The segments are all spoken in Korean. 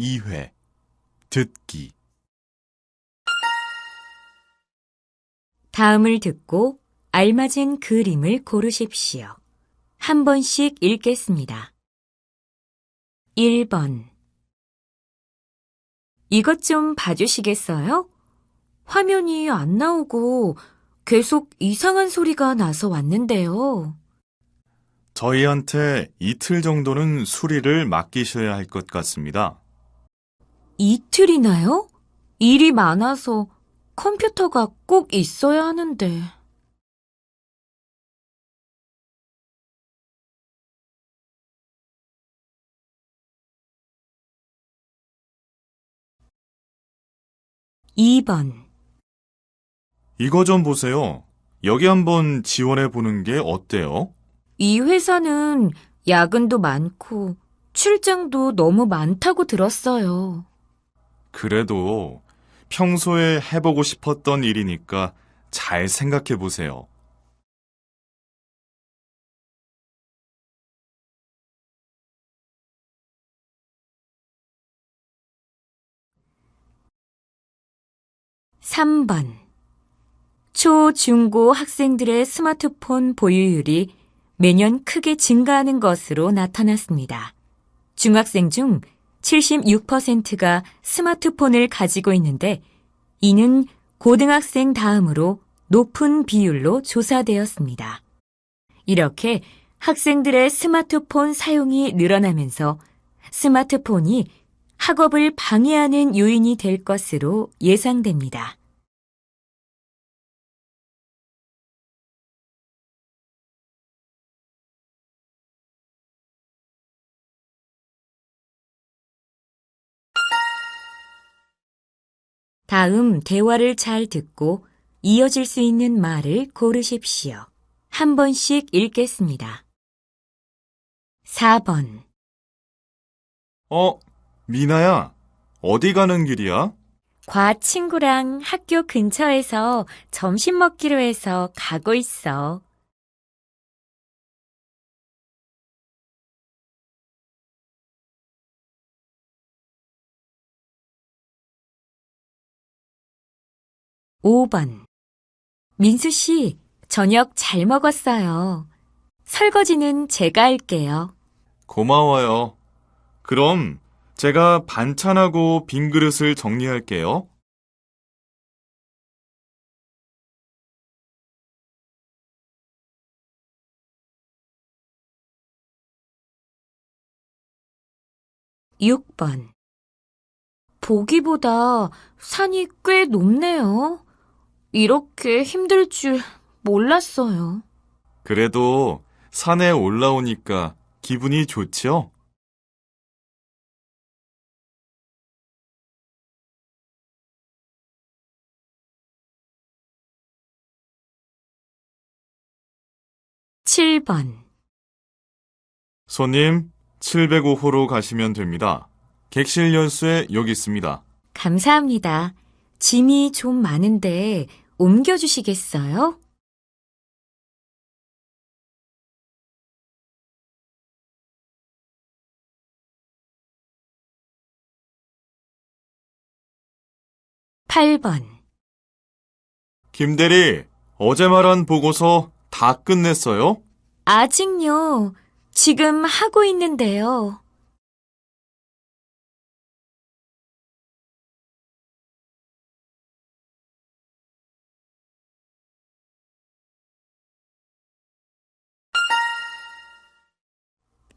2회 듣기. 다음을 듣고 알맞은 그림을 고르십시오. 한 번씩 읽겠습니다. 1번. 이것 좀 봐주시겠어요? 화면이 안 나오고 계속 이상한 소리가 나서 왔는데요. 저희한테 이틀 정도는 수리를 맡기셔야 할 것 같습니다. 이틀이나요? 일이 많아서 컴퓨터가 꼭 있어야 하는데. 2번. 이거 좀 보세요. 여기 한번 지원해 보는 게 어때요? 이 회사는 야근도 많고 출장도 너무 많다고 들었어요. 그래도 평소에 해보고 싶었던 일이니까 잘 생각해 보세요. 3번. 초, 중고 학생들의 스마트폰 보유율이 매년 크게 증가하는 것으로 나타났습니다. 중학생 중 76%가 스마트폰을 가지고 있는데 이는 고등학생 다음으로 높은 비율로 조사되었습니다. 이렇게 학생들의 스마트폰 사용이 늘어나면서 스마트폰이 학업을 방해하는 요인이 될 것으로 예상됩니다. 다음 대화를 잘 듣고 이어질 수 있는 말을 고르십시오. 한 번씩 읽겠습니다. 4번. 미나야, 어디 가는 길이야? 과 친구랑 학교 근처에서 점심 먹기로 해서 가고 있어. 5번. 민수 씨, 저녁 잘 먹었어요. 설거지는 제가 할게요. 고마워요. 그럼 제가 반찬하고 빈 그릇을 정리할게요. 6번. 보기보다 산이 꽤 높네요. 이렇게 힘들 줄 몰랐어요. 그래도 산에 올라오니까 기분이 좋죠? 7번. 손님, 705호로 가시면 됩니다. 객실 열쇠 여기 있습니다. 감사합니다. 짐이 좀 많은데 옮겨주시겠어요? 8번. 김대리, 어제 말한 보고서 다 끝냈어요? 아직요. 지금 하고 있는데요.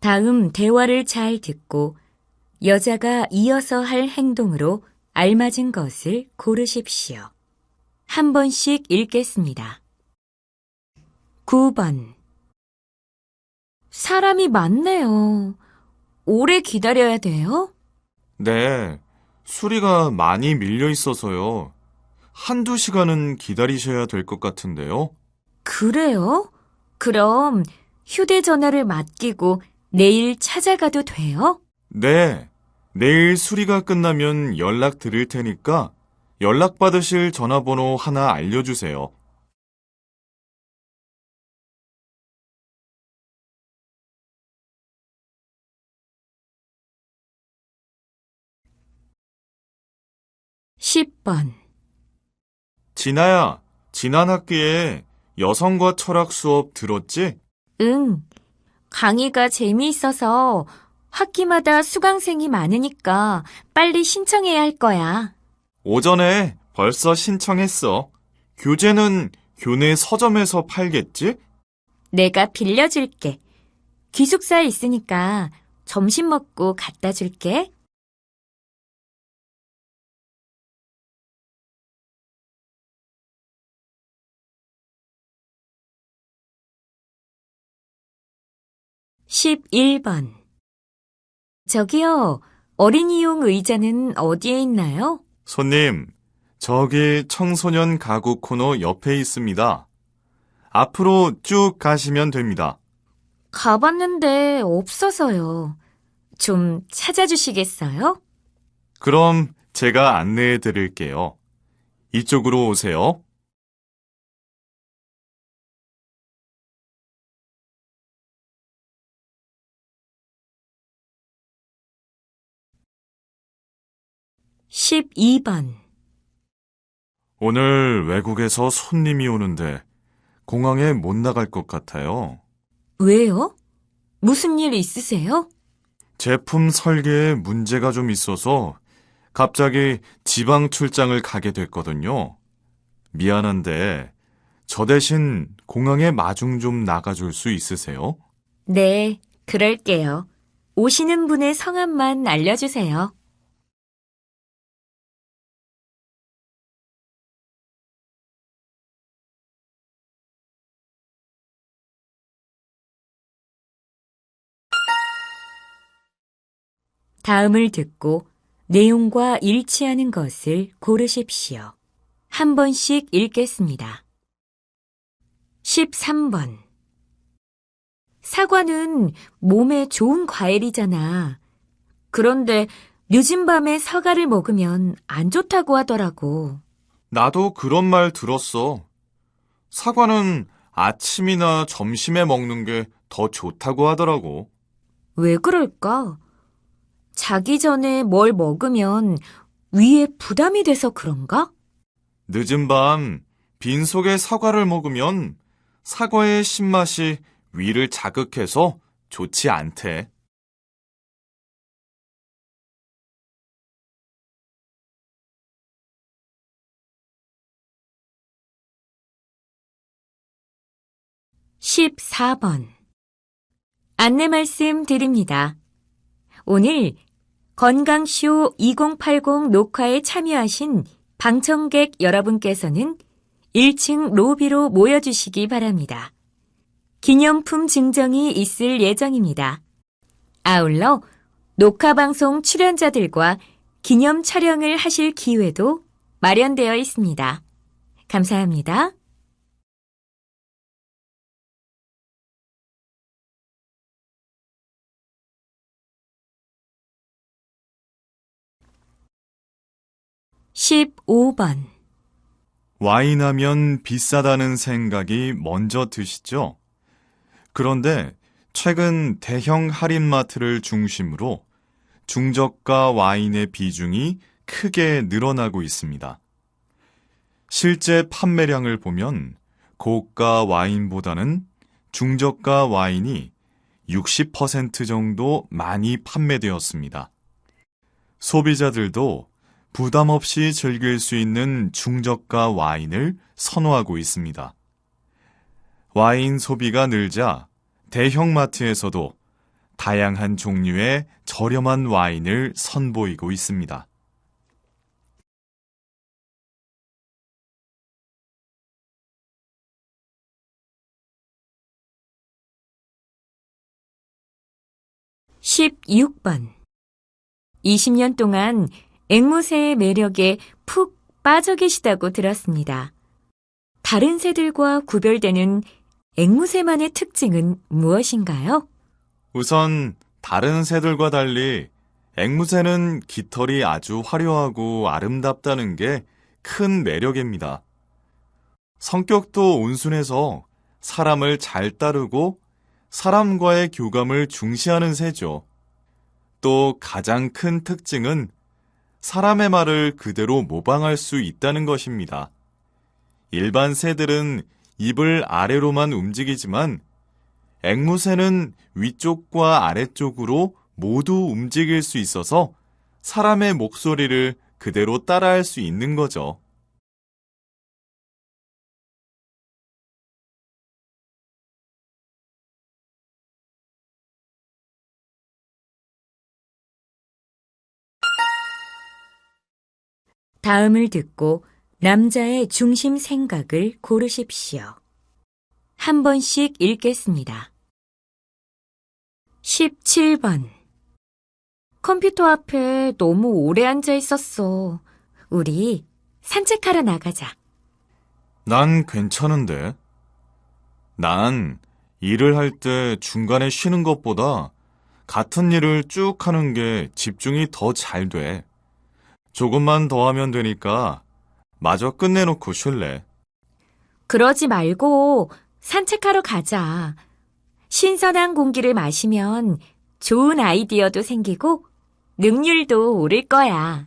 '다음 대화를 잘 듣고 여자가 이어서 할 행동으로 알맞은 것을 고르십시오. 한 번씩 읽겠습니다. 9번. 사람이 많네요. 오래 기다려야 돼요? 네, 수리가 많이 밀려 있어서요. 한두 시간은 기다리셔야 될 것 같은데요. 그래요? 그럼 휴대전화를 맡기고 내일 찾아가도 돼요? 네, 내일 수리가 끝나면 연락 드릴 테니까 연락받으실 전화번호 하나 알려주세요. 10번. 진아야, 지난 학기에 여성과 철학 수업 들었지? 응. 강의가 재미있어서 학기마다 수강생이 많으니까 빨리 신청해야 할 거야. 오전에 벌써 신청했어. 교재는 교내 서점에서 팔겠지? 내가 빌려줄게. 기숙사에 있으니까 점심 먹고 갖다 줄게. (11번) 저기요, 어린이용 의자는 어디에 있나요? 손님, 저기 청소년 가구 코너 옆에 있습니다. 앞으로 쭉 가시면 됩니다. 가봤는데 없어서요. 좀 찾아주시겠어요? 그럼 제가 안내해 드릴게요. 이쪽으로 오세요. (12번) 오늘 외국에서 손님이 오는데 공항에 못 나갈 것 같아요. 왜요? 무슨 일 있으세요? 제품 설계에 문제가 좀 있어서 갑자기 지방 출장을 가게 됐거든요. 미안한데 저 대신 공항에 마중 좀 나가줄 수 있으세요? 네, 그럴게요. 오시는 분의 성함만 알려주세요. 다음을 듣고 내용과 일치하는 것을 고르십시오. 한 번씩 읽겠습니다. 13번. 사과는 몸에 좋은 과일이잖아. 그런데 늦은 밤에 사과를 먹으면 안 좋다고 하더라고. 나도 그런 말 들었어. 사과는 아침이나 점심에 먹는 게 더 좋다고 하더라고. 왜 그럴까? 자기 전에 뭘 먹으면 위에 부담이 돼서 그런가? 늦은 밤 빈속에 사과를 먹으면 사과의 신맛이 위를 자극해서 좋지 않대. (14번) 안내 말씀 드립니다. 오늘 건강쇼 2080 녹화에 참여하신 방청객 여러분께서는 1층 로비로 모여주시기 바랍니다. 기념품 증정이 있을 예정입니다. 아울러 녹화방송 출연자들과 기념 촬영을 하실 기회도 마련되어 있습니다. 감사합니다. (15번) 와인 하면 비싸다는 생각이 먼저 드시죠? 그런데 최근 대형 할인마트를 중심으로 중저가 와인의 비중이 크게 늘어나고 있습니다. 실제 판매량을 보면 고가 와인보다는 중저가 와인이 60% 정도 많이 판매되었습니다. 소비자들도 부담 없이 즐길 수 있는 중저가 와인을 선호하고 있습니다. 와인 소비가 늘자 대형마트에서도 다양한 종류의 저렴한 와인을 선보이고 있습니다. (16번) 20년 동안 앵무새의 매력에 푹 빠져 계시다고 들었습니다. 다른 새들과 구별되는 앵무새만의 특징은 무엇인가요? 우선 다른 새들과 달리 앵무새는 깃털이 아주 화려하고 아름답다는 게 큰 매력입니다. 성격도 온순해서 사람을 잘 따르고 사람과의 교감을 중시하는 새죠. 또 가장 큰 특징은 사람의 말을 그대로 모방할 수 있다는 것입니다. 일반 새들은 입을 아래로만 움직이지만 앵무새는 위쪽과 아래쪽으로 모두 움직일 수 있어서 사람의 목소리를 그대로 따라할 수 있는 거죠. 다음을 듣고 남자의 중심 생각을 고르십시오. 한 번씩 읽겠습니다. 17번. 컴퓨터 앞에 너무 오래 앉아 있었어. 우리 산책하러 나가자. 난 괜찮은데. 난 일을 할 때 중간에 쉬는 것보다 같은 일을 쭉 하는 게 집중이 더 잘 돼. 조금만 더 하면 되니까 마저 끝내놓고 쉴래. 그러지 말고 산책하러 가자. 신선한 공기를 마시면 좋은 아이디어도 생기고 능률도 오를 거야.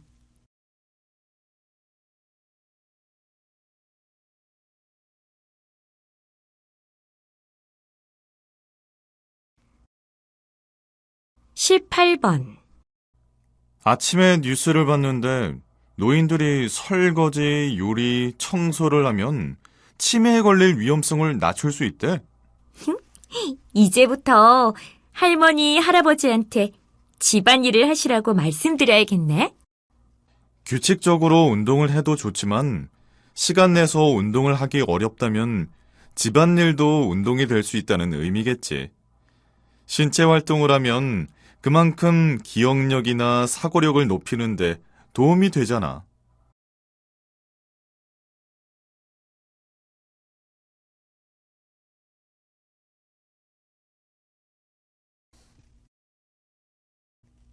(18번) 아침에 뉴스를 봤는데 노인들이 설거지, 요리, 청소를 하면 치매에 걸릴 위험성을 낮출 수 있대. 이제부터 할머니, 할아버지한테 집안일을 하시라고 말씀드려야겠네. 규칙적으로 운동을 해도 좋지만 시간 내서 운동을 하기 어렵다면 집안일도 운동이 될 수 있다는 의미겠지. 신체 활동을 하면 그만큼 기억력이나 사고력을 높이는데 도움이 되잖아.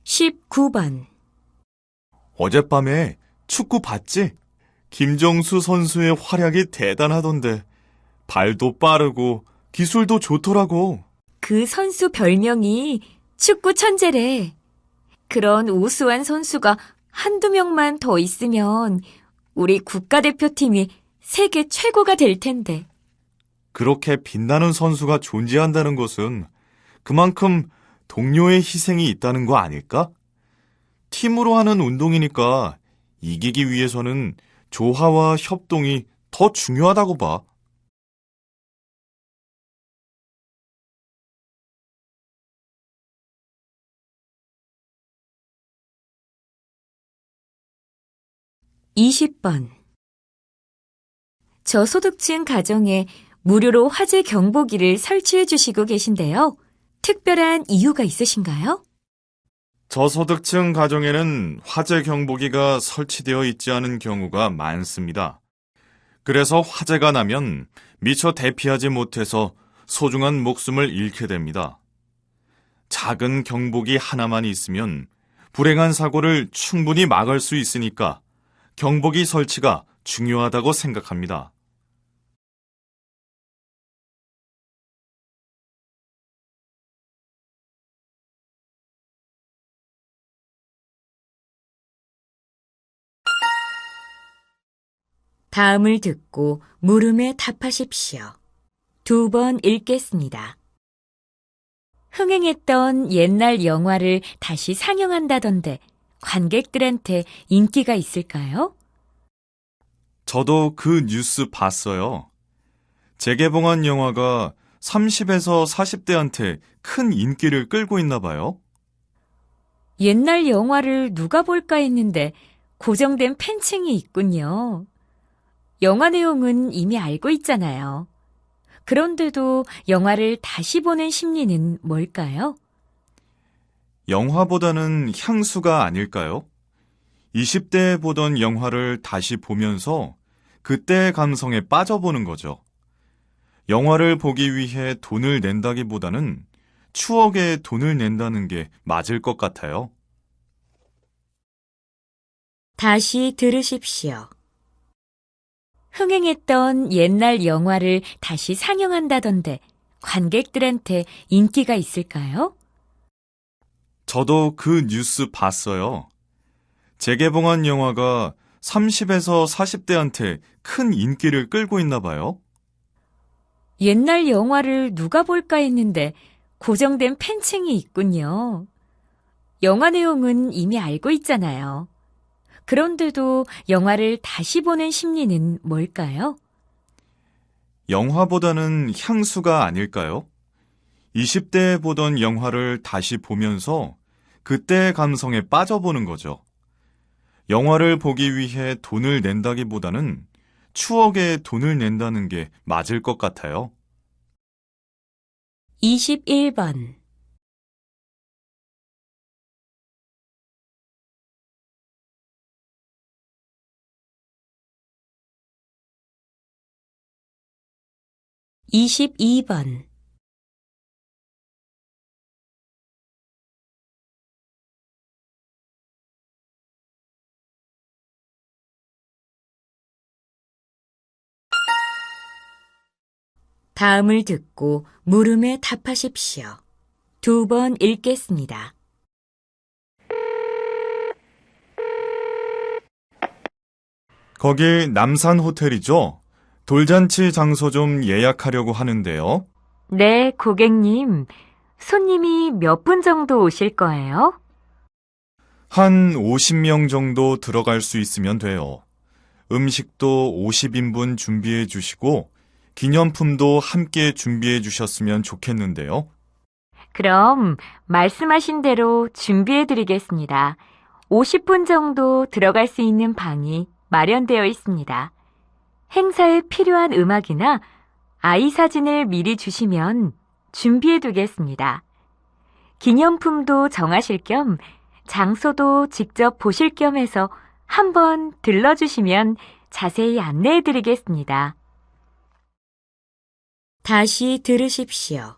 (19번) 어젯밤에 축구 봤지? 김정수 선수의 활약이 대단하던데 발도 빠르고 기술도 좋더라고. 그 선수 별명이 축구 천재래. 그런 우수한 선수가 한두 명만 더 있으면 우리 국가대표팀이 세계 최고가 될 텐데. 그렇게 빛나는 선수가 존재한다는 것은 그만큼 동료의 희생이 있다는 거 아닐까? 팀으로 하는 운동이니까 이기기 위해서는 조화와 협동이 더 중요하다고 봐. (20번) 저소득층 가정에 무료로 화재 경보기를 설치해 주시고 계신데요. 특별한 이유가 있으신가요? 저소득층 가정에는 화재 경보기가 설치되어 있지 않은 경우가 많습니다. 그래서 화재가 나면 미처 대피하지 못해서 소중한 목숨을 잃게 됩니다. 작은 경보기 하나만 있으면 불행한 사고를 충분히 막을 수 있으니까 경보기 설치가 중요하다고 생각합니다. 다음을 듣고 물음에 답하십시오. 2번 읽겠습니다. 흥행했던 옛날 영화를 다시 상영한다던데 관객들한테 인기가 있을까요? 저도 그 뉴스 봤어요. 재개봉한 영화가 30에서 40대한테 큰 인기를 끌고 있나 봐요. 옛날 영화를 누가 볼까 했는데 고정된 팬층이 있군요. 영화 내용은 이미 알고 있잖아요. 그런데도 영화를 다시 보는 심리는 뭘까요? 영화보다는 향수가 아닐까요? 20대에 보던 영화를 다시 보면서 그때의 감성에 빠져보는 거죠. 영화를 보기 위해 돈을 낸다기보다는 추억에 돈을 낸다는 게 맞을 것 같아요. 다시 들으십시오. 흥행했던 옛날 영화를 다시 상영한다던데 관객들한테 인기가 있을까요? 저도 그 뉴스 봤어요. 재개봉한 영화가 30에서 40대한테 큰 인기를 끌고 있나 봐요. 옛날 영화를 누가 볼까 했는데 고정된 팬층이 있군요. 영화 내용은 이미 알고 있잖아요. 그런데도 영화를 다시 보는 심리는 뭘까요? 영화보다는 향수가 아닐까요? 20대에 보던 영화를 다시 보면서 그때의 감성에 빠져보는 거죠. 영화를 보기 위해 돈을 낸다기보다는 추억에 돈을 낸다는 게 맞을 것 같아요. 21번 22번 다음을 듣고 물음에 답하십시오. 2번 읽겠습니다. 거기 남산 호텔이죠? 돌잔치 장소 좀 예약하려고 하는데요. 네, 고객님. 손님이 몇 분 정도 오실 거예요? 한 50명 정도 들어갈 수 있으면 돼요. 음식도 50인분 준비해 주시고 기념품도 함께 준비해 주셨으면 좋겠는데요. 그럼 말씀하신 대로 준비해 드리겠습니다. 50분 정도 들어갈 수 있는 방이 마련되어 있습니다. 행사에 필요한 음악이나 아이 사진을 미리 주시면 준비해 두겠습니다. 기념품도 정하실 겸 장소도 직접 보실 겸 해서 한번 들러주시면 자세히 안내해 드리겠습니다. 다시 들으십시오.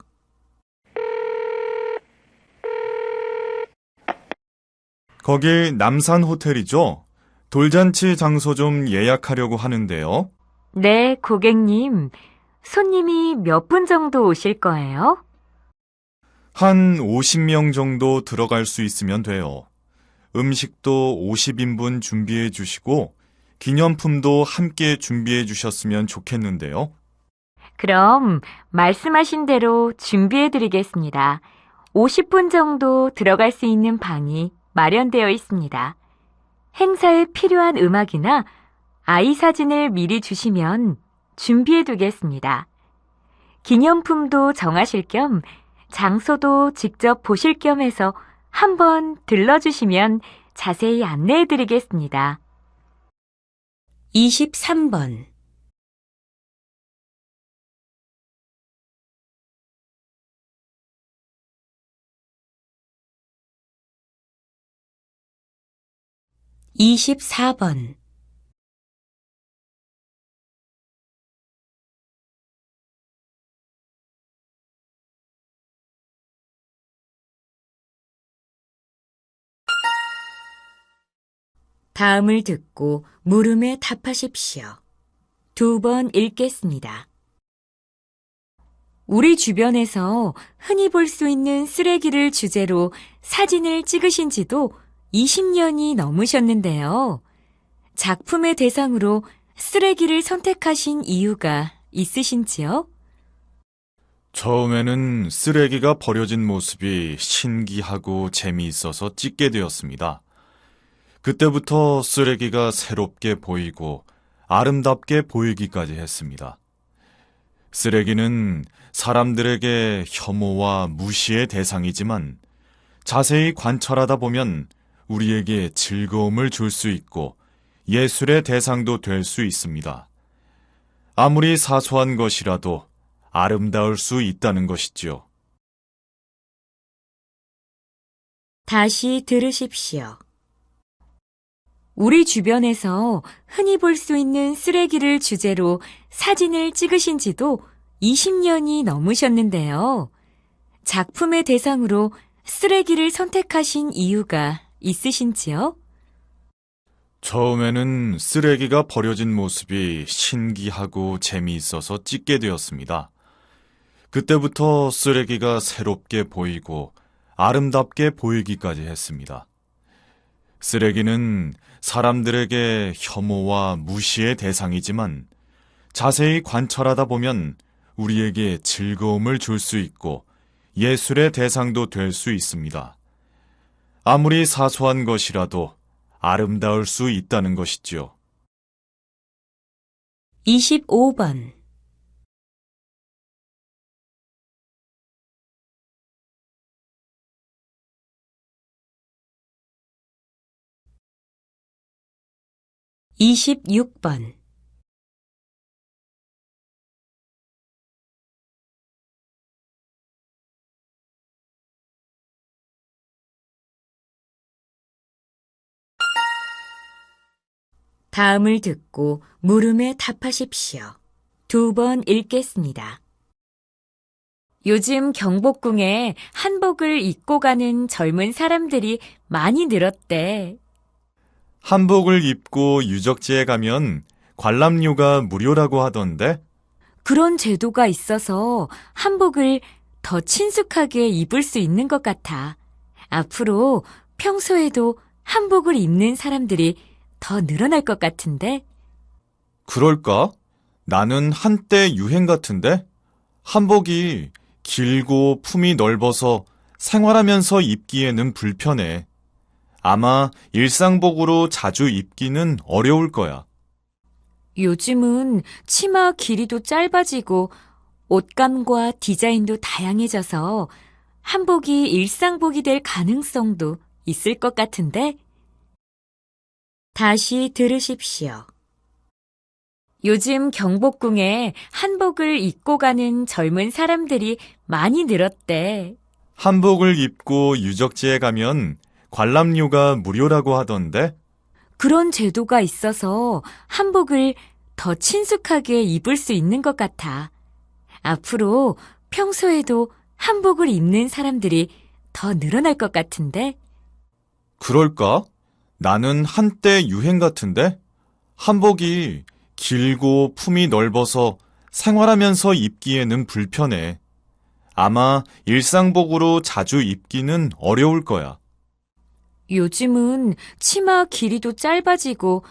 거기 남산 호텔이죠? 돌잔치 장소 좀 예약하려고 하는데요. 네, 고객님. 손님이 몇 분 정도 오실 거예요? 한 50명 정도 들어갈 수 있으면 돼요. 음식도 50인분 준비해 주시고 기념품도 함께 준비해 주셨으면 좋겠는데요. 그럼 말씀하신 대로 준비해 드리겠습니다. 50분 정도 들어갈 수 있는 방이 마련되어 있습니다. 행사에 필요한 음악이나 아이 사진을 미리 주시면 준비해 두겠습니다. 기념품도 정하실 겸 장소도 직접 보실 겸 해서 한번 들러주시면 자세히 안내해 드리겠습니다. 23번 24번 다음을 듣고 물음에 답하십시오. 2번 읽겠습니다. 우리 주변에서 흔히 볼 수 있는 쓰레기를 주제로 사진을 찍으신 지도 20년이 넘으셨는데요. 작품의 대상으로 쓰레기를 선택하신 이유가 있으신지요? 처음에는 쓰레기가 버려진 모습이 신기하고 재미있어서 찍게 되었습니다. 그때부터 쓰레기가 새롭게 보이고 아름답게 보이기까지 했습니다. 쓰레기는 사람들에게 혐오와 무시의 대상이지만 자세히 관찰하다 보면 우리에게 즐거움을 줄 수 있고 예술의 대상도 될 수 있습니다. 아무리 사소한 것이라도 아름다울 수 있다는 것이지요. 다시 들으십시오. 우리 주변에서 흔히 볼 수 있는 쓰레기를 주제로 사진을 찍으신 지도 20년이 넘으셨는데요. 작품의 대상으로 쓰레기를 선택하신 이유가 있으신지요? 처음에는 쓰레기가 버려진 모습이 신기하고 재미있어서 찍게 되었습니다. 그때부터 쓰레기가 새롭게 보이고 아름답게 보이기까지 했습니다. 쓰레기는 사람들에게 혐오와 무시의 대상이지만 자세히 관찰하다 보면 우리에게 즐거움을 줄 수 있고 예술의 대상도 될 수 있습니다. 아무리 사소한 것이라도 아름다울 수 있다는 것이지요. 25번 26번 '다음을 듣고 물음에 답하십시오. 2번 읽겠습니다. 요즘 경복궁에 한복을 입고 가는 젊은 사람들이 많이 늘었대. 한복을 입고 유적지에 가면 관람료가 무료라고 하던데 그런 제도가 있어서 한복을 더 친숙하게 입을 수 있는 것 같아. 앞으로 평소에도 한복을 입는 사람들이 더 늘어날 것 같은데? 그럴까? 나는 한때 유행 같은데 한복이 길고 품이 넓어서 생활하면서 입기에는 불편해. 아마 일상복으로 자주 입기는 어려울 거야. 요즘은 치마 길이도 짧아지고 옷감과 디자인도 다양해져서 한복이 일상복이 될 가능성도 있을 것 같은데? 다시 들으십시오. 요즘 경복궁에 한복을 입고 가는 젊은 사람들이 많이 늘었대. 한복을 입고 유적지에 가면 관람료가 무료라고 하던데 그런 제도가 있어서 한복을 더 친숙하게 입을 수 있는 것 같아. 앞으로 평소에도 한복을 입는 사람들이 더 늘어날 것 같은데? 그럴까? 나는 한때 유행 같은데 한복이 길고 품이 넓어서 생활하면서 입기에는 불편해. 아마 일상복으로 자주 입기는 어려울 거야. 요즘은 치마 길이도 짧아지고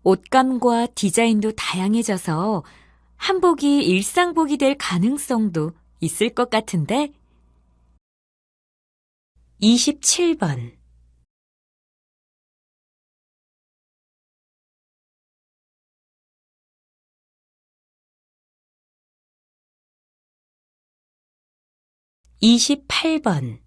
옷감과 디자인도 다양해져서 한복이 일상복이 될 가능성도 있을 것 같은데? 27번 28번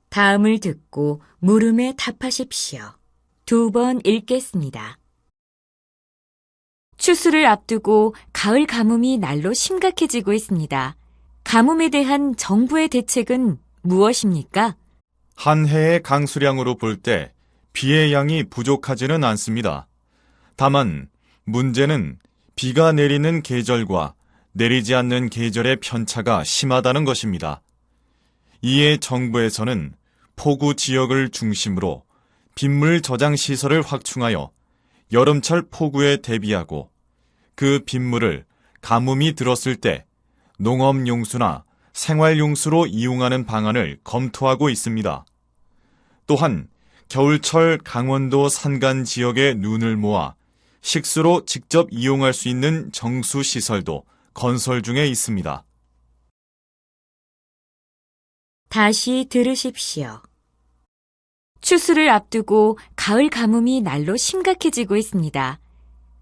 '다음을 듣고 물음에 답하십시오. 2번 읽겠습니다. 추수를 앞두고 가을 가뭄이 날로 심각해지고 있습니다. 가뭄에 대한 정부의 대책은 무엇입니까? 한 해의 강수량으로 볼 때 비의 양이 부족하지는 않습니다. 다만 문제는 비가 내리는 계절과 내리지 않는 계절의 편차가 심하다는 것입니다. 이에 정부에서는 포구 지역을 중심으로 빗물 저장 시설을 확충하여 여름철 폭우에 대비하고 그 빗물을 가뭄이 들었을 때 농업용수나 생활용수로 이용하는 방안을 검토하고 있습니다. 또한 겨울철 강원도 산간 지역의 눈을 모아 식수로 직접 이용할 수 있는 정수시설도 건설 중에 있습니다. 다시 들으십시오. 추수를 앞두고 가을 가뭄이 날로 심각해지고 있습니다.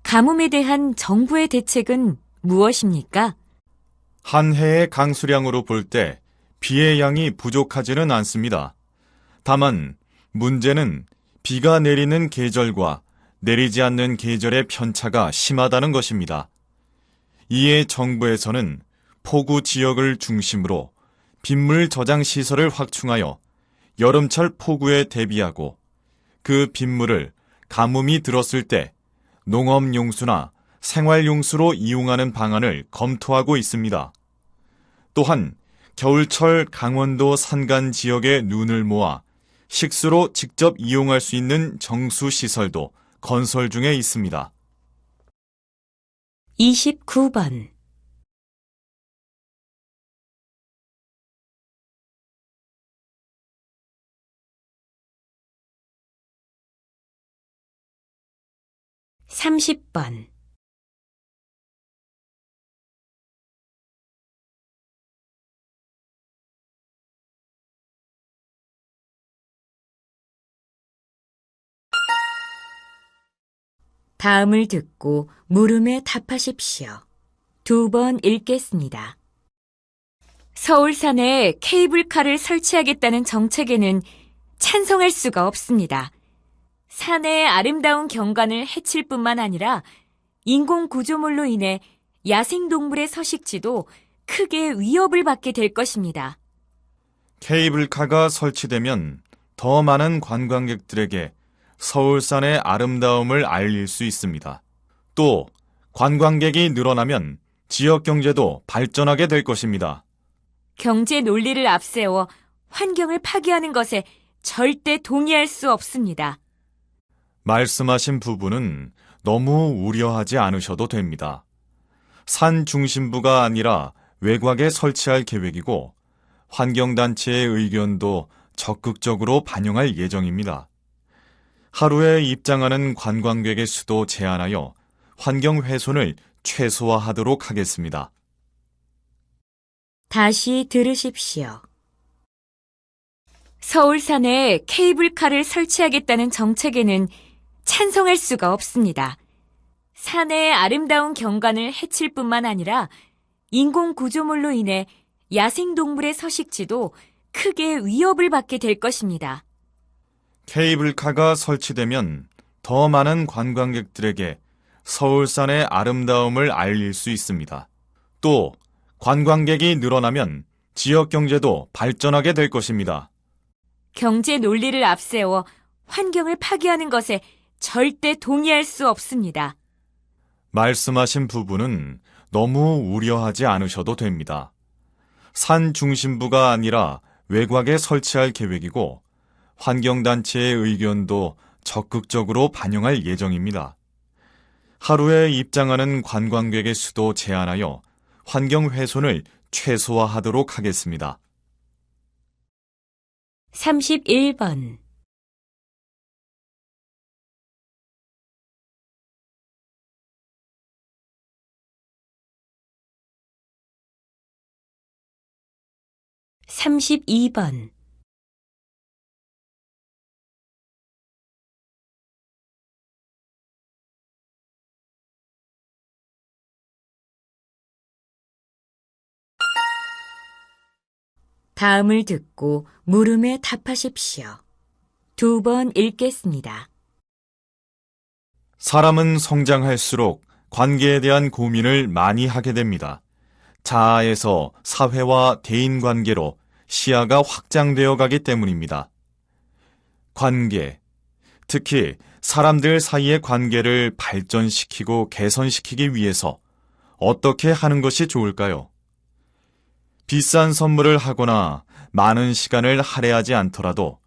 가뭄에 대한 정부의 대책은 무엇입니까? 한 해의 강수량으로 볼 때 비의 양이 부족하지는 않습니다. 다만 문제는 비가 내리는 계절과 내리지 않는 계절의 편차가 심하다는 것입니다. 이에 정부에서는 포구 지역을 중심으로 빗물 저장 시설을 확충하여 여름철 폭우에 대비하고 그 빗물을 가뭄이 들었을 때 농업용수나 생활용수로 이용하는 방안을 검토하고 있습니다. 또한 겨울철 강원도 산간 지역의 눈을 모아 식수로 직접 이용할 수 있는 정수시설도 건설 중에 있습니다. 29번. 30번. '다음을 듣고 물음에 답하십시오. 2번 읽겠습니다. 서울산에 케이블카를 설치하겠다는 정책에는 찬성할 수가 없습니다. 산의 아름다운 경관을 해칠 뿐만 아니라 인공 구조물로 인해 야생동물의 서식지도 크게 위협을 받게 될 것입니다. 케이블카가 설치되면 더 많은 관광객들에게 서울산의 아름다움을 알릴 수 있습니다. 또 관광객이 늘어나면 지역 경제도 발전하게 될 것입니다. 경제 논리를 앞세워 환경을 파괴하는 것에 절대 동의할 수 없습니다. 말씀하신 부분은 너무 우려하지 않으셔도 됩니다. 산 중심부가 아니라 외곽에 설치할 계획이고 환경단체의 의견도 적극적으로 반영할 예정입니다. 하루에 입장하는 관광객의 수도 제한하여 환경 훼손을 최소화하도록 하겠습니다. 다시 들으십시오. 서울산에 케이블카를 설치하겠다는 정책에는 찬성할 수가 없습니다. 산의 아름다운 경관을 해칠 뿐만 아니라 인공 구조물로 인해 야생동물의 서식지도 크게 위협을 받게 될 것입니다. 케이블카가 설치되면 더 많은 관광객들에게 서울산의 아름다움을 알릴 수 있습니다. 또 관광객이 늘어나면 지역 경제도 발전하게 될 것입니다. 경제 논리를 앞세워 환경을 파괴하는 것에 절대 동의할 수 없습니다. 말씀하신 부분은 너무 우려하지 않으셔도 됩니다. 산 중심부가 아니라 외곽에 설치할 계획이고 환경단체의 의견도 적극적으로 반영할 예정입니다. 하루에 입장하는 관광객의 수도 제한하여 환경 훼손을 최소화하도록 하겠습니다. 31번. 32번. '다음을 듣고 물음에 답하십시오. 2번 읽겠습니다. 사람은 성장할수록 관계에 대한 고민을 많이 하게 됩니다. 자아에서 사회와 대인 관계로 시야가 확장되어 가기 때문입니다. 관계, 특히 사람들 사이의 관계를 발전시키고 개선시키기 위해서 어떻게 하는 것이 좋을까요? 비싼 선물을 하거나 많은 시간을 할애하지 않더라도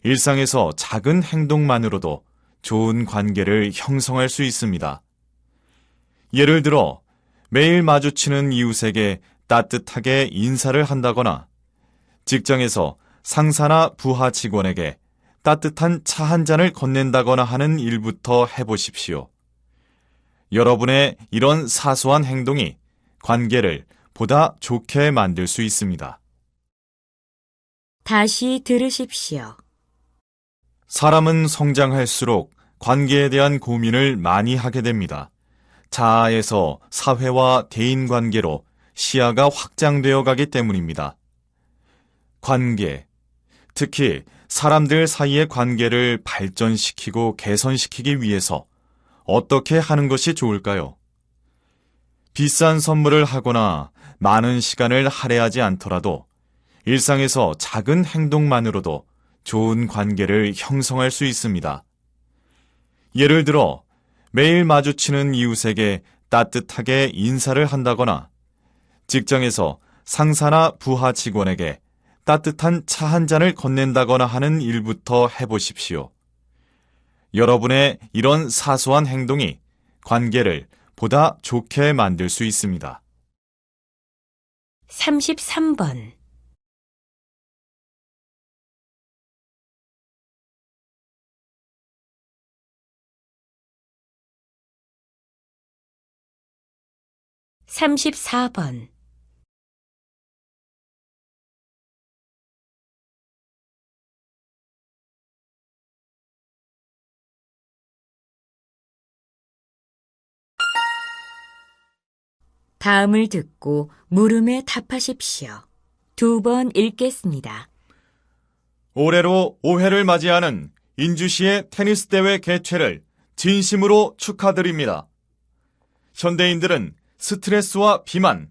일상에서 작은 행동만으로도 좋은 관계를 형성할 수 있습니다. 예를 들어 매일 마주치는 이웃에게 따뜻하게 인사를 한다거나 직장에서 상사나 부하 직원에게 따뜻한 차 한 잔을 건넨다거나 하는 일부터 해보십시오. 여러분의 이런 사소한 행동이 관계를 보다 좋게 만들 수 있습니다. 다시 들으십시오. 사람은 성장할수록 관계에 대한 고민을 많이 하게 됩니다. 자아에서 사회와 대인 관계로 시야가 확장되어 가기 때문입니다. 관계, 특히 사람들 사이의 관계를 발전시키고 개선시키기 위해서 어떻게 하는 것이 좋을까요? 비싼 선물을 하거나 많은 시간을 할애하지 않더라도 일상에서 작은 행동만으로도 좋은 관계를 형성할 수 있습니다. 예를 들어 매일 마주치는 이웃에게 따뜻하게 인사를 한다거나 직장에서 상사나 부하 직원에게 따뜻한 차 한 잔을 건넨다거나 하는 일부터 해보십시오. 여러분의 이런 사소한 행동이 관계를 보다 좋게 만들 수 있습니다. 33번. 34번. 다음을 듣고 물음에 답하십시오. 2번 읽겠습니다. 올해로 5회를 맞이하는 인주시의 테니스 대회 개최를 진심으로 축하드립니다. 현대인들은 스트레스와 비만,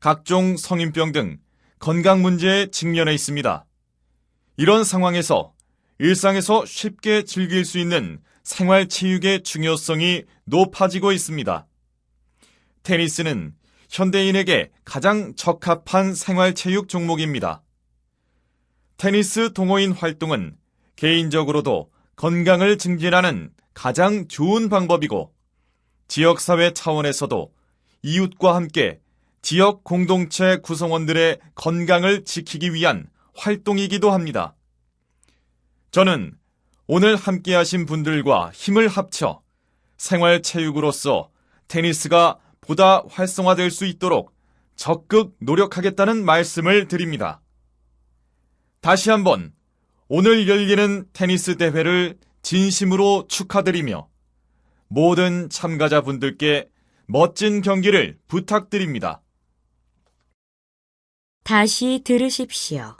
각종 성인병 등 건강 문제에 직면해 있습니다. 이런 상황에서 일상에서 쉽게 즐길 수 있는 생활체육의 중요성이 높아지고 있습니다. 테니스는 현대인에게 가장 적합한 생활체육 종목입니다. 테니스 동호인 활동은 개인적으로도 건강을 증진하는 가장 좋은 방법이고, 지역사회 차원에서도 이웃과 함께 지역 공동체 구성원들의 건강을 지키기 위한 활동이기도 합니다. 저는 오늘 함께 하신 분들과 힘을 합쳐 생활체육으로서 테니스가 보다 활성화될 수 있도록 적극 노력하겠다는 말씀을 드립니다. 다시 한번 오늘 열리는 테니스 대회를 진심으로 축하드리며 모든 참가자분들께 멋진 경기를 부탁드립니다. 다시 들으십시오.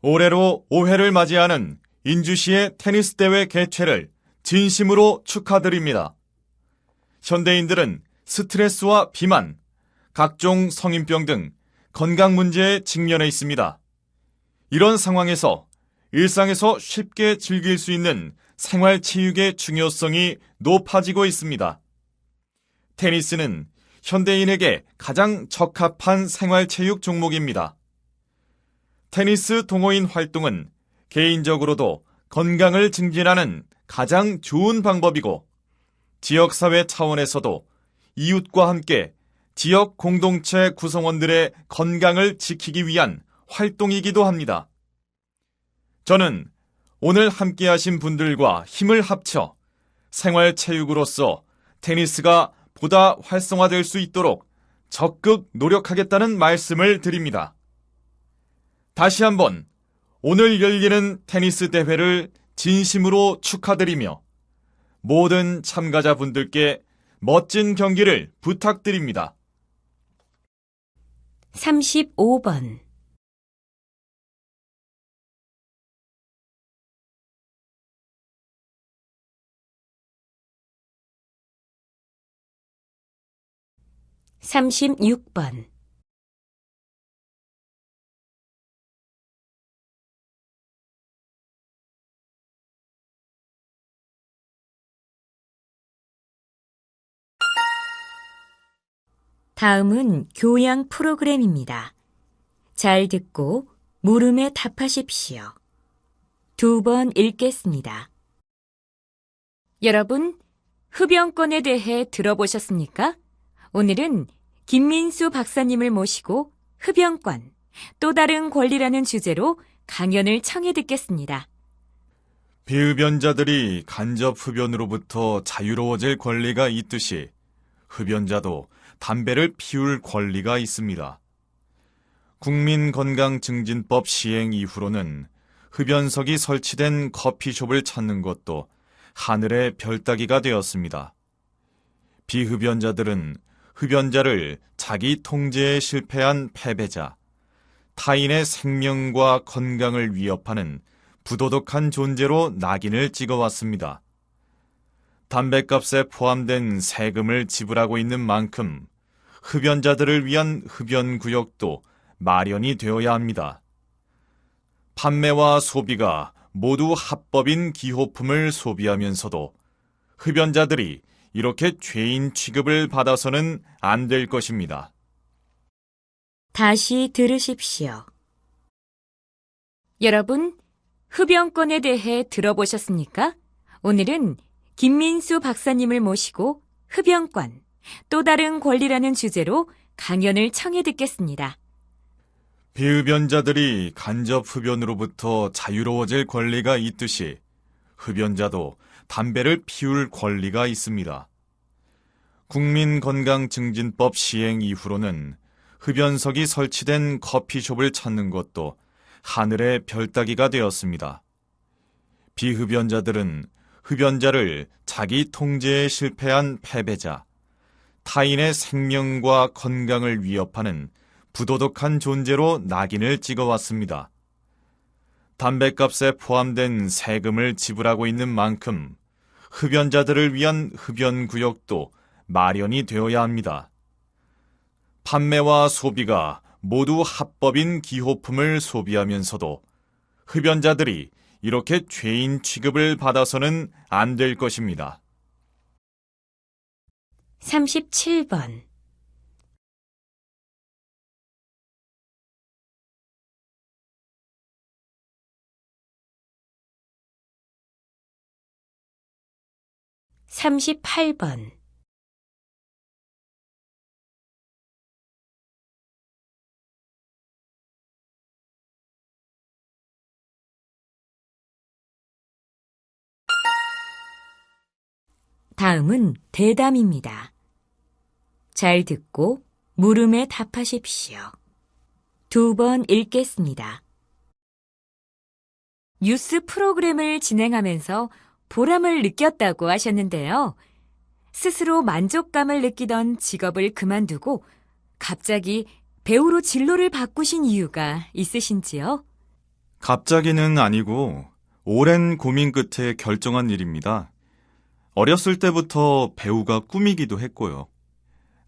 올해로 5회를 맞이하는 인주시의 테니스 대회 개최를 진심으로 축하드립니다. 현대인들은 스트레스와 비만, 각종 성인병 등 건강 문제에 직면해 있습니다. 이런 상황에서 일상에서 쉽게 즐길 수 있는 생활체육의 중요성이 높아지고 있습니다. 테니스는 현대인에게 가장 적합한 생활체육 종목입니다. 테니스 동호인 활동은 개인적으로도 건강을 증진하는 가장 좋은 방법이고, 지역사회 차원에서도 이웃과 함께 지역 공동체 구성원들의 건강을 지키기 위한 활동이기도 합니다. 저는 오늘 함께 하신 분들과 힘을 합쳐 생활체육으로서 테니스가 보다 활성화될 수 있도록 적극 노력하겠다는 말씀을 드립니다. 다시 한번 오늘 열리는 테니스 대회를 진심으로 축하드리며 모든 참가자분들께 멋진 경기를 부탁드립니다. 35번. 36번. 다음은 교양 프로그램입니다. 잘 듣고 물음에 답하십시오. 2번 읽겠습니다. 여러분, 흡연권에 대해 들어보셨습니까? 오늘은 김민수 박사님을 모시고 흡연권, 또 다른 권리라는 주제로 강연을 청해 듣겠습니다. 비흡연자들이 간접 흡연으로부터 자유로워질 권리가 있듯이 흡연자도 담배를 피울 권리가 있습니다. 국민건강증진법 시행 이후로는 흡연석이 설치된 커피숍을 찾는 것도 하늘의 별따기가 되었습니다. 비흡연자들은 흡연자를 자기 통제에 실패한 패배자, 타인의 생명과 건강을 위협하는 부도덕한 존재로 낙인을 찍어왔습니다. 담뱃값에 포함된 세금을 지불하고 있는 만큼 흡연자들을 위한 흡연구역도 마련이 되어야 합니다. 판매와 소비가 모두 합법인 기호품을 소비하면서도 흡연자들이 이렇게 죄인 취급을 받아서는 안 될 것입니다. 다시 들으십시오. 여러분, 흡연권에 대해 들어보셨습니까? 오늘은 김민수 박사님을 모시고 흡연권, 또 다른 권리라는 주제로 강연을 청해 듣겠습니다. 비흡연자들이 간접 흡연으로부터 자유로워질 권리가 있듯이 흡연자도 담배를 피울 권리가 있습니다. 국민건강증진법 시행 이후로는 흡연석이 설치된 커피숍을 찾는 것도 하늘의 별 따기가 되었습니다. 비흡연자들은 흡연자를 자기 통제에 실패한 패배자, 타인의 생명과 건강을 위협하는 부도덕한 존재로 낙인을 찍어왔습니다. 담뱃값에 포함된 세금을 지불하고 있는 만큼 흡연자들을 위한 흡연구역도 마련이 되어야 합니다. 판매와 소비가 모두 합법인 기호품을 소비하면서도 흡연자들이 이렇게 죄인 취급을 받아서는 안 될 것입니다. 37번. (38번) 다음은 대담입니다. 잘 듣고 물음에 답하십시오. 2번 읽겠습니다. 뉴스 프로그램을 진행하면서 보람을 느꼈다고 하셨는데요. 스스로 만족감을 느끼던 직업을 그만두고 갑자기 배우로 진로를 바꾸신 이유가 있으신지요? 갑자기는 아니고 오랜 고민 끝에 결정한 일입니다. 어렸을 때부터 배우가 꿈이기도 했고요.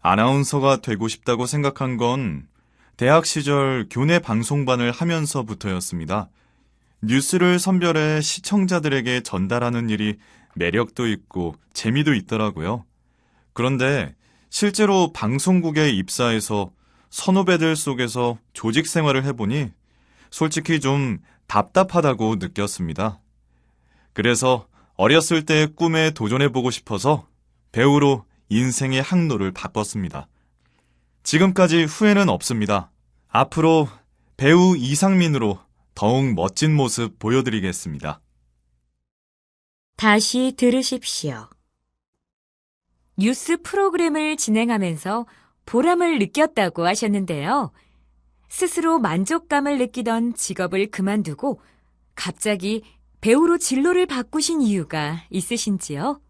아나운서가 되고 싶다고 생각한 건 대학 시절 교내 방송반을 하면서부터였습니다. 뉴스를 선별해 시청자들에게 전달하는 일이 매력도 있고 재미도 있더라고요. 그런데 실제로 방송국에 입사해서 선후배들 속에서 조직 생활을 해보니 솔직히 좀 답답하다고 느꼈습니다. 그래서 어렸을 때의 꿈에 도전해보고 싶어서 배우로 인생의 항로를 바꿨습니다. 지금까지 후회는 없습니다. 앞으로 배우 이상민으로 더욱 멋진 모습 보여드리겠습니다. 다시 들으십시오. 뉴스 프로그램을 진행하면서 보람을 느꼈다고 하셨는데요. 스스로 만족감을 느끼던 직업을 그만두고 갑자기 배우로 진로를 바꾸신 이유가 있으신지요?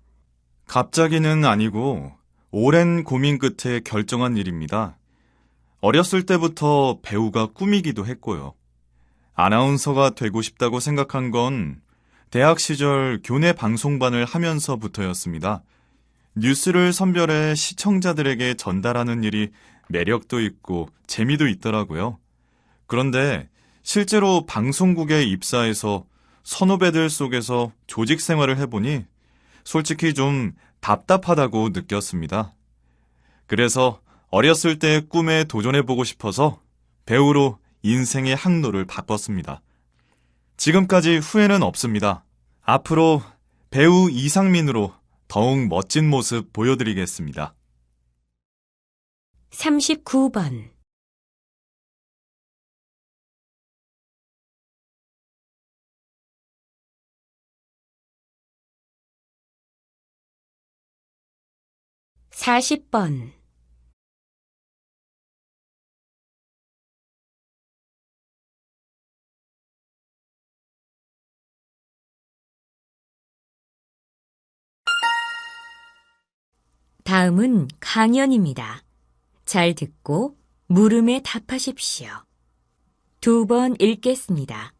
갑자기는 아니고 오랜 고민 끝에 결정한 일입니다. 어렸을 때부터 배우가 꿈이기도 했고요. 아나운서가 되고 싶다고 생각한 건 대학 시절 교내 방송반을 하면서부터였습니다. 뉴스를 선별해 시청자들에게 전달하는 일이 매력도 있고 재미도 있더라고요. 그런데 실제로 방송국에 입사해서 선후배들 속에서 조직 생활을 해보니 솔직히 좀 답답하다고 느꼈습니다. 그래서 어렸을 때의 꿈에 도전해보고 싶어서 배우로 인생의 항로를 바꿨습니다. 지금까지 후회는 없습니다. 앞으로 배우 이상민으로 더욱 멋진 모습 보여드리겠습니다. 39번. (40번) 다음은 강연입니다. 잘 듣고 물음에 답하십시오. 2번 읽겠습니다.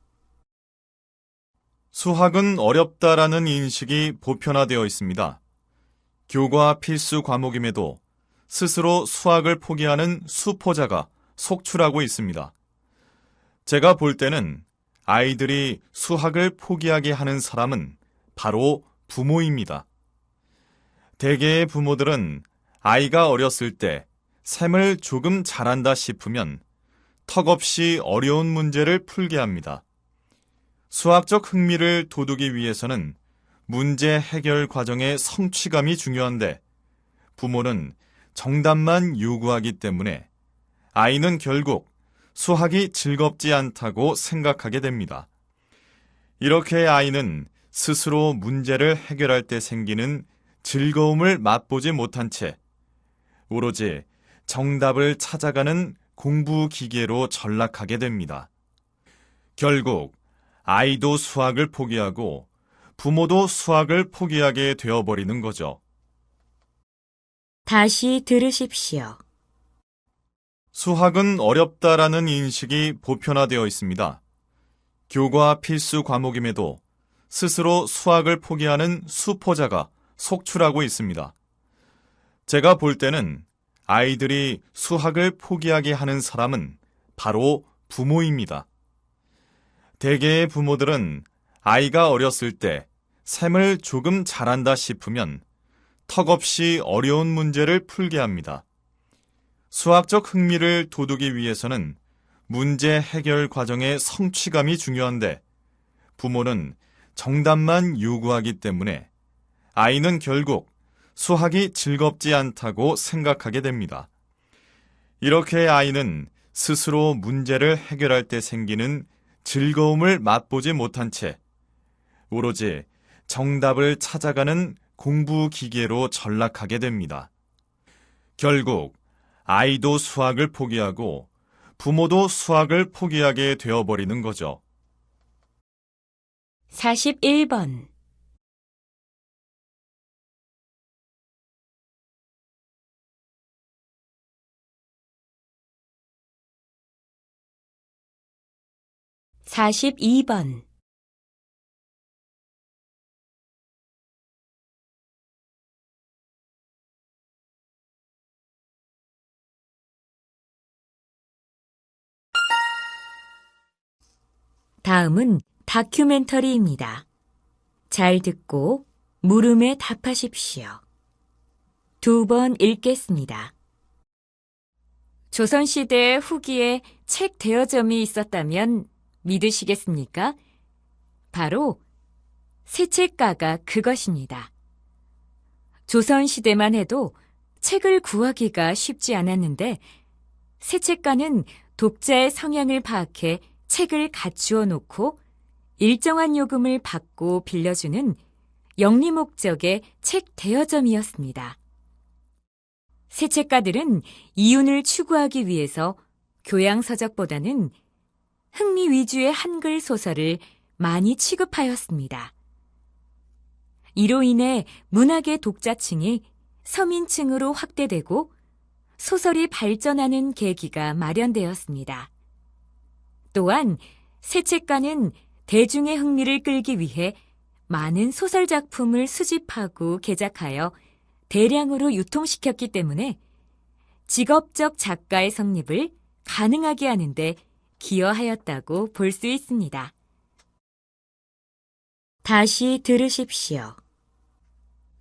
수학은 어렵다라는 인식이 보편화되어 있습니다. 교과 필수 과목임에도 스스로 수학을 포기하는 수포자가 속출하고 있습니다. 제가 볼 때는 아이들이 수학을 포기하게 하는 사람은 바로 부모입니다. 대개의 부모들은 아이가 어렸을 때 셈을 조금 잘한다 싶으면 턱없이 어려운 문제를 풀게 합니다. 수학적 흥미를 돋우기 위해서는 문제 해결 과정의 성취감이 중요한데 부모는 정답만 요구하기 때문에 아이는 결국 수학이 즐겁지 않다고 생각하게 됩니다. 이렇게 아이는 스스로 문제를 해결할 때 생기는 즐거움을 맛보지 못한 채 오로지 정답을 찾아가는 공부 기계로 전락하게 됩니다. 결국 아이도 수학을 포기하고 부모도 수학을 포기하게 되어버리는 거죠. 다시 들으십시오. 수학은 어렵다라는 인식이 보편화되어 있습니다. 교과 필수 과목임에도 스스로 수학을 포기하는 수포자가 속출하고 있습니다. 제가 볼 때는 아이들이 수학을 포기하게 하는 사람은 바로 부모입니다. 대개의 부모들은 아이가 어렸을 때 셈을 조금 잘한다 싶으면 턱없이 어려운 문제를 풀게 합니다. 수학적 흥미를 돋우기 위해서는 문제 해결 과정의 성취감이 중요한데 부모는 정답만 요구하기 때문에 아이는 결국 수학이 즐겁지 않다고 생각하게 됩니다. 이렇게 아이는 스스로 문제를 해결할 때 생기는 즐거움을 맛보지 못한 채 오로지 정답을 찾아가는 공부 기계로 전락하게 됩니다. 결국 아이도 수학을 포기하고 부모도 수학을 포기하게 되어버리는 거죠. 41번. 42번. 다음은 다큐멘터리입니다. 잘 듣고 물음에 답하십시오. 2번 읽겠습니다. 조선시대 후기에 책 대여점이 있었다면 믿으시겠습니까? 바로 세책가가 그것입니다. 조선시대만 해도 책을 구하기가 쉽지 않았는데 세책가는 독자의 성향을 파악해 책을 갖추어 놓고 일정한 요금을 받고 빌려주는 영리 목적의 책 대여점이었습니다. 세책가들은 이윤을 추구하기 위해서 교양서적보다는 흥미 위주의 한글 소설을 많이 취급하였습니다. 이로 인해 문학의 독자층이 서민층으로 확대되고 소설이 발전하는 계기가 마련되었습니다. 또한 세책가는 대중의 흥미를 끌기 위해 많은 소설 작품을 수집하고 개작하여 대량으로 유통시켰기 때문에 직업적 작가의 성립을 가능하게 하는데 기여하였다고 볼 수 있습니다. 다시 들으십시오.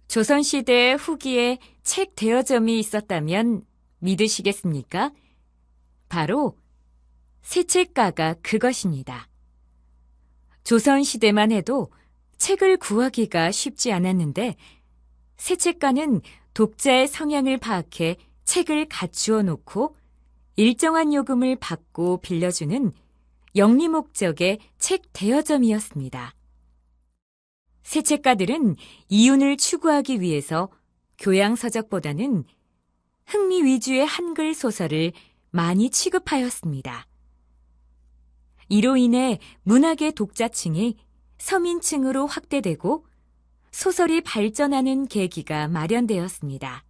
조선시대 후기에 책 대여점이 있었다면 믿으시겠습니까? 바로 세책가가 그것입니다. 조선시대만 해도 책을 구하기가 쉽지 않았는데 세책가는 독자의 성향을 파악해 책을 갖추어 놓고 일정한 요금을 받고 빌려주는 영리 목적의 책 대여점이었습니다. 세책가들은 이윤을 추구하기 위해서 교양서적보다는 흥미 위주의 한글 소설을 많이 취급하였습니다. 이로 인해 문학의 독자층이 서민층으로 확대되고 소설이 발전하는 계기가 마련되었습니다.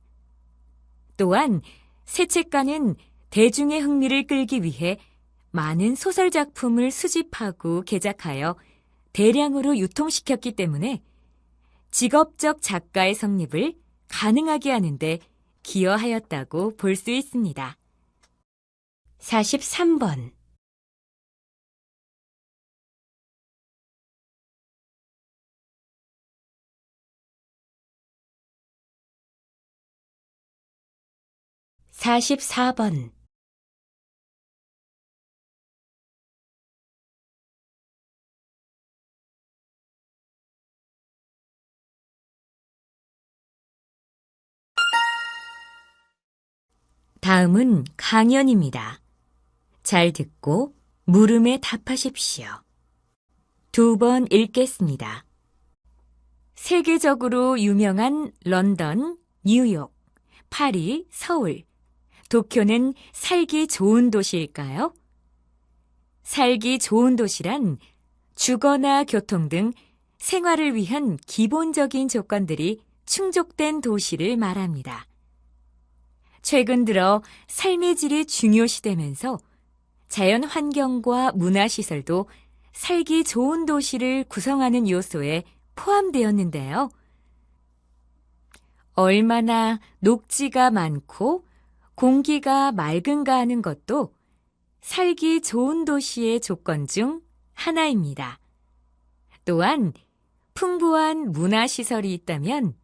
또한 세책가는 대중의 흥미를 끌기 위해 많은 소설 작품을 수집하고 개작하여 대량으로 유통시켰기 때문에 직업적 작가의 성립을 가능하게 하는데 기여하였다고 볼 수 있습니다. 43번. 44번. 다음은 강연입니다. 잘 듣고 물음에 답하십시오. 2번 읽겠습니다. 세계적으로 유명한 런던, 뉴욕, 파리, 서울, 도쿄는 살기 좋은 도시일까요? 살기 좋은 도시란 주거나 교통 등 생활을 위한 기본적인 조건들이 충족된 도시를 말합니다. 최근 들어 삶의 질이 중요시되면서 자연 환경과 문화시설도 살기 좋은 도시를 구성하는 요소에 포함되었는데요. 얼마나 녹지가 많고 공기가 맑은가 하는 것도 살기 좋은 도시의 조건 중 하나입니다. 또한 풍부한 문화시설이 있다면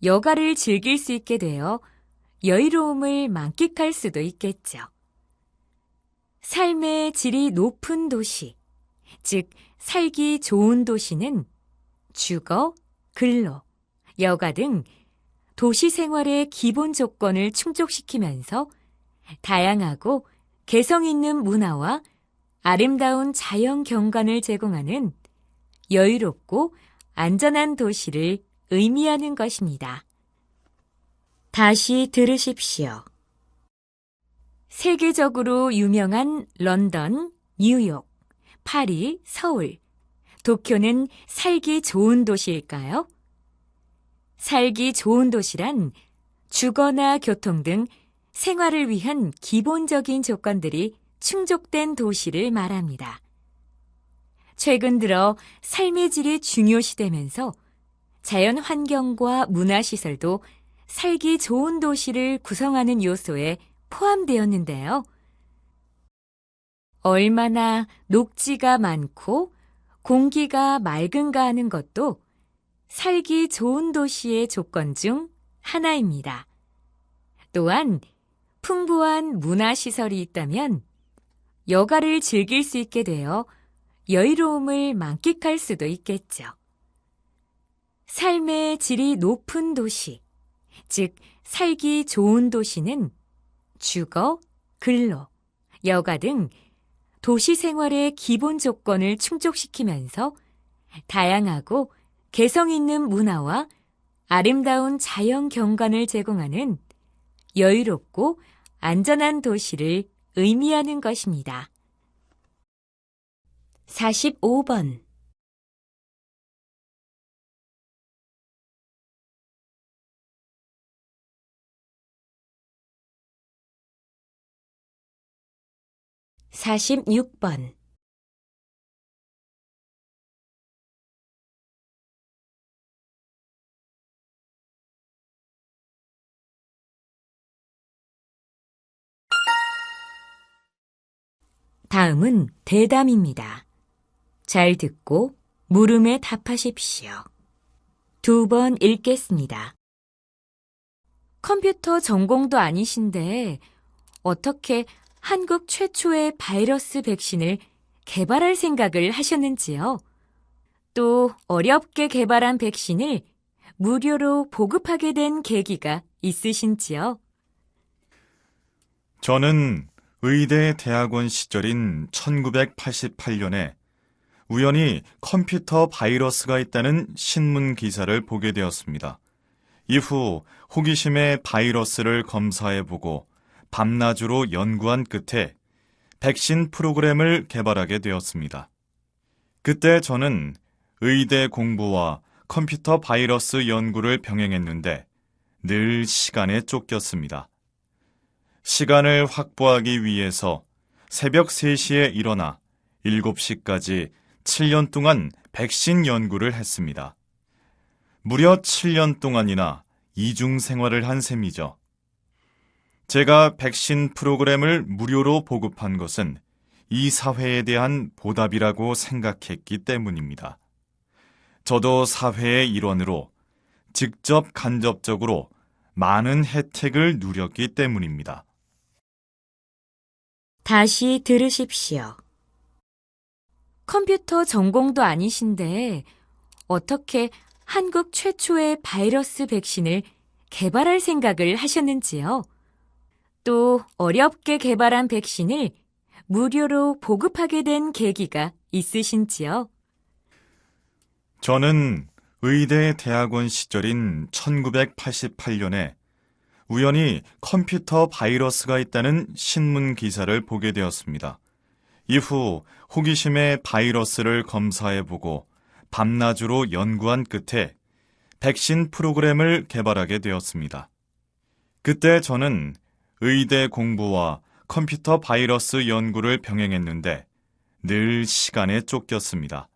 여가를 즐길 수 있게 되어 여유로움을 만끽할 수도 있겠죠. 삶의 질이 높은 도시, 즉 살기 좋은 도시는 주거, 근로, 여가 등 도시 생활의 기본 조건을 충족시키면서 다양하고 개성 있는 문화와 아름다운 자연 경관을 제공하는 여유롭고 안전한 도시를 의미하는 것입니다. 다시 들으십시오. 세계적으로 유명한 런던, 뉴욕, 파리, 서울, 도쿄는 살기 좋은 도시일까요? 살기 좋은 도시란 주거나 교통 등 생활을 위한 기본적인 조건들이 충족된 도시를 말합니다. 최근 들어 삶의 질이 중요시되면서 자연 환경과 문화시설도 살기 좋은 도시를 구성하는 요소에 포함되었는데요. 얼마나 녹지가 많고 공기가 맑은가 하는 것도 살기 좋은 도시의 조건 중 하나입니다. 또한 풍부한 문화시설이 있다면 여가를 즐길 수 있게 되어 여유로움을 만끽할 수도 있겠죠. 삶의 질이 높은 도시, 즉 살기 좋은 도시는 주거, 근로, 여가 등 도시 생활의 기본 조건을 충족시키면서 다양하고 개성 있는 문화와 아름다운 자연 경관을 제공하는 여유롭고 안전한 도시를 의미하는 것입니다. 45번 46번 다음은 대담입니다. 잘 듣고 물음에 답하십시오. 2번 읽겠습니다. 컴퓨터 전공도 아니신데 어떻게 한국 최초의 바이러스 백신을 개발할 생각을 하셨는지요? 또 어렵게 개발한 백신을 무료로 보급하게 된 계기가 있으신지요? 저는 의대 대학원 시절인 1988년에 우연히 컴퓨터 바이러스가 있다는 신문 기사를 보게 되었습니다. 이후 호기심에 바이러스를 검사해보고 밤낮으로 연구한 끝에 백신 프로그램을 개발하게 되었습니다. 그때 저는 의대 공부와 컴퓨터 바이러스 연구를 병행했는데 늘 시간에 쫓겼습니다. 시간을 확보하기 위해서 새벽 3시에 일어나 7시까지 7년 동안 백신 연구를 했습니다. 무려 7년 동안이나 이중 생활을 한 셈이죠. 제가 백신 프로그램을 무료로 보급한 것은 이 사회에 대한 보답이라고 생각했기 때문입니다. 저도 사회의 일원으로 직접 간접적으로 많은 혜택을 누렸기 때문입니다. 다시 들으십시오. 컴퓨터 전공도 아니신데 어떻게 한국 최초의 바이러스 백신을 개발할 생각을 하셨는지요? 또 어렵게 개발한 백신을 무료로 보급하게 된 계기가 있으신지요? 저는 의대 대학원 시절인 1988년에 우연히 컴퓨터 바이러스가 있다는 신문 기사를 보게 되었습니다. 이후 호기심에 바이러스를 검사해보고 밤낮으로 연구한 끝에 백신 프로그램을 개발하게 되었습니다. 그때 저는 의대 공부와 컴퓨터 바이러스 연구를 병행했는데 늘 시간에 쫓겼습니다.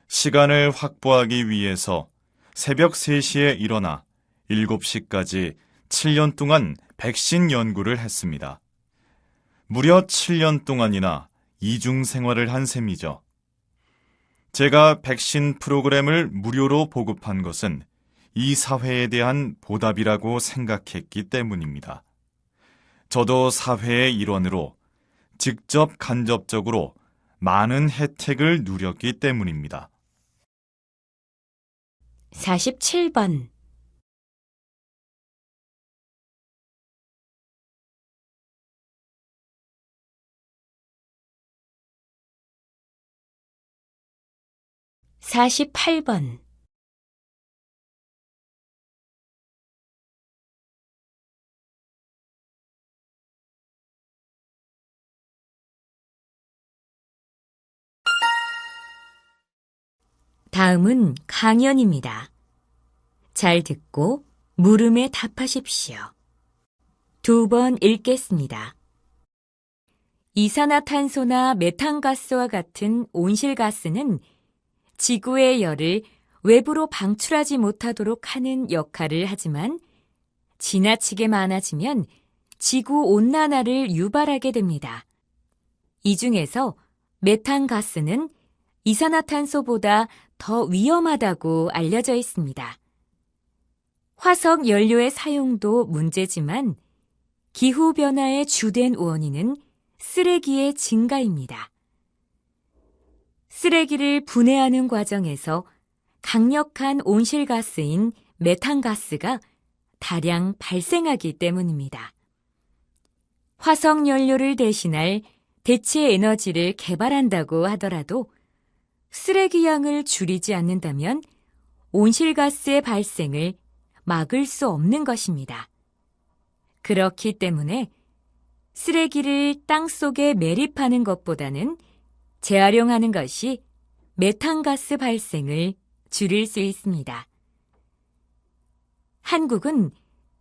시간을 확보하기 위해서 새벽 3시에 일어나 7시까지 7년 동안 백신 연구를 했습니다. 무려 7년 동안이나 이중 생활을 한 셈이죠. 제가 백신 프로그램을 무료로 보급한 것은 이 사회에 대한 보답이라고 생각했기 때문입니다. 저도 사회의 일원으로 직접 간접적으로 많은 혜택을 누렸기 때문입니다. 47번. 48번. '다음은 강연입니다. 잘 듣고 물음에 답하십시오. 2번 읽겠습니다. 이산화탄소나 메탄가스와 같은 온실가스는 지구의 열을 외부로 방출하지 못하도록 하는 역할을 하지만 지나치게 많아지면 지구온난화를 유발하게 됩니다. 이 중에서 메탄가스는 이산화탄소보다 더 위험하다고 알려져 있습니다. 화석 연료의 사용도 문제지만 기후변화의 주된 원인은 쓰레기의 증가입니다. 쓰레기를 분해하는 과정에서 강력한 온실가스인 메탄가스가 다량 발생하기 때문입니다. 화석 연료를 대신할 대체 에너지를 개발한다고 하더라도 쓰레기 양을 줄이지 않는다면 온실가스의 발생을 막을 수 없는 것입니다. 그렇기 때문에 쓰레기를 땅속에 매립하는 것보다는 재활용하는 것이 메탄가스 발생을 줄일 수 있습니다. 한국은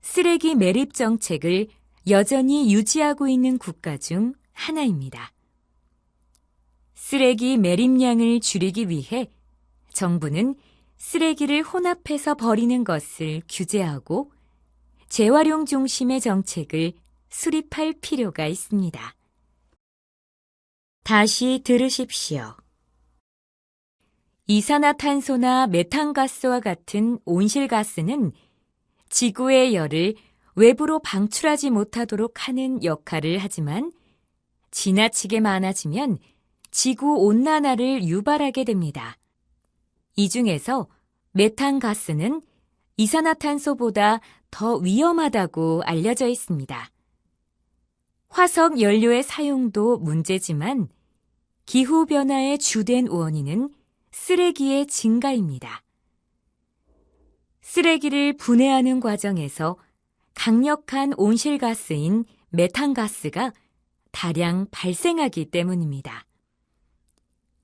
쓰레기 매립 정책을 여전히 유지하고 있는 국가 중 하나입니다. 쓰레기 매립량을 줄이기 위해 정부는 쓰레기를 혼합해서 버리는 것을 규제하고 재활용 중심의 정책을 수립할 필요가 있습니다. 다시 들으십시오. 이산화탄소나 메탄가스와 같은 온실가스는 지구의 열을 외부로 방출하지 못하도록 하는 역할을 하지만 지나치게 많아지면 지구온난화를 유발하게 됩니다. 이 중에서 메탄가스는 이산화탄소보다 더 위험하다고 알려져 있습니다. 화석 연료의 사용도 문제지만 기후변화의 주된 원인은 쓰레기의 증가입니다. 쓰레기를 분해하는 과정에서 강력한 온실가스인 메탄가스가 다량 발생하기 때문입니다.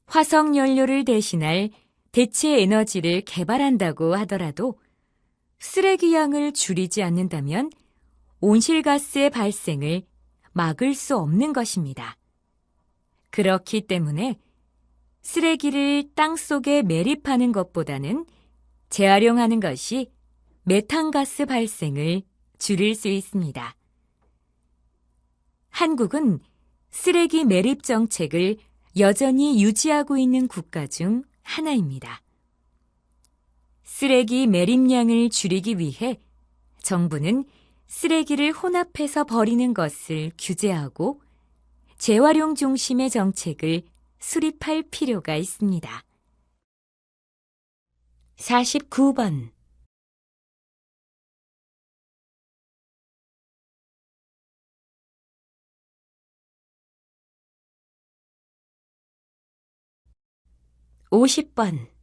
화석 연료를 대신할 대체 에너지를 개발한다고 하더라도 쓰레기 양을 줄이지 않는다면 온실가스의 발생을 막을 수 없는 것입니다. 그렇기 때문에 쓰레기를 땅속에 매립하는 것보다는 재활용하는 것이 메탄가스 발생을 줄일 수 있습니다. 한국은 쓰레기 매립 정책을 여전히 유지하고 있는 국가 중 하나입니다. 쓰레기 매립량을 줄이기 위해 정부는 쓰레기를 혼합해서 버리는 것을 규제하고 재활용 중심의 정책을 수립할 필요가 있습니다. 49번. 50번.